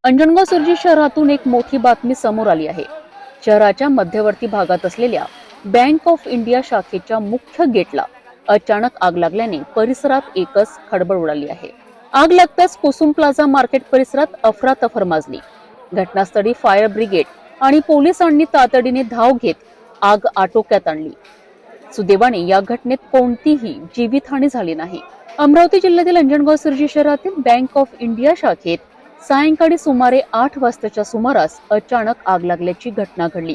अंजनगाव सुर्जी शहरातून एक मोठी बातमी समोर आली आहे। शहराच्या मध्यवर्ती भागात असलेल्या बँक ऑफ इंडिया शाखेच्या मुख्य गेटला अचानक आग लागल्याने परिसरात एकच खळबळ उडाली आहे। आग लागताच कुसुम प्लाझा मार्केट परिसरात अफरातफर माजली। घटनास्थळी फायर ब्रिगेड आणि पोलिसांनी तातडीने धाव घेत आग आटोक्यात आणली। सुदैवाने या घटनेत कोणतीही जीवितहानी झाली नाही। अमरावती जिल्ह्यातील अंजनगाव सुर्जी शहरातील बँक ऑफ इंडिया शाखेत सायंकाळी सुमारे 8 वाजताच्या सुमारास अचानक आग लागल्याची घटना घडली।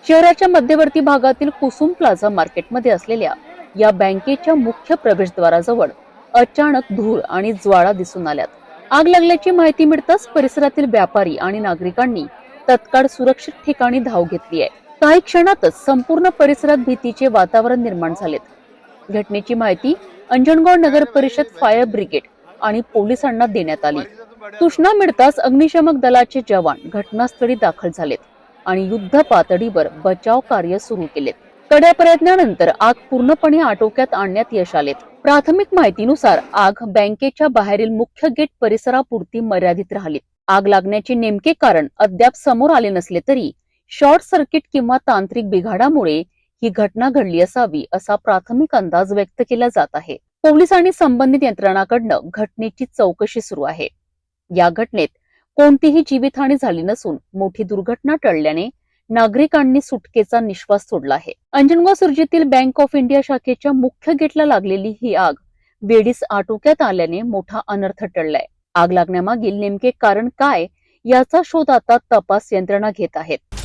शहराच्या मध्यवर्ती भागातील कुसुम प्लाझा मार्केटमध्ये असलेल्या या बँकेच्या मुख्य प्रवेशद्वाराजवळ अचानक धूर आणि ज्वाळा दिसून आल्यात। आग लागल्याची माहिती मिळताच परिसरातील व्यापारी आणि नागरिकांनी तत्काळ सुरक्षित ठिकाणी धाव घेतली आहे। काही क्षणातच संपूर्ण परिसरात भीतीचे वातावरण निर्माण झालेत। घटनेची माहिती अंजनगाव नगर परिषद फायर ब्रिगेड आणि पोलिसांना देण्यात आली। सूचना मिळताच अग्निशमक दलाचे जवान घटनास्थळी दाखल झालेत आणि युद्ध पातळीवर बचाव कार्य सुरू केलेत। कड्या प्रयत्नानंतर आग पूर्णपणे आटोक्यात आणण्यात यश आले। प्राथमिक माहितीनुसार आग बँकेच्या बाहेरील मुख्य गेट परिसरापुरती मर्यादित राहिली। आग लागण्याचे नेमके कारण अद्याप समोर आले नसले तरी शॉर्ट सर्किट किंवा तांत्रिक बिघाडामुळे ही घटना घडली असावी असा प्राथमिक अंदाज व्यक्त केला जात आहे। पोलीस आणि संबंधित यंत्रणांकडून घटनेची चौकशी सुरू आहे। या घटनेत कोणतीही जीवितहानी झाली नसून मोठी दुर्घटना टळल्याने नागरिकांनी सुटकेचा निश्वास सोडला आहे। अंजनगाव सुर्जीतील बँक ऑफ इंडिया शाखेच्या मुख्य गेटला लागलेली ही आग वेळीच आटोक्यात आल्याने मोठा अनर्थ टळलाय। आग लागण्यामागील नेमके कारण काय याचा शोध आता तपास यंत्रणा घेत आहेत।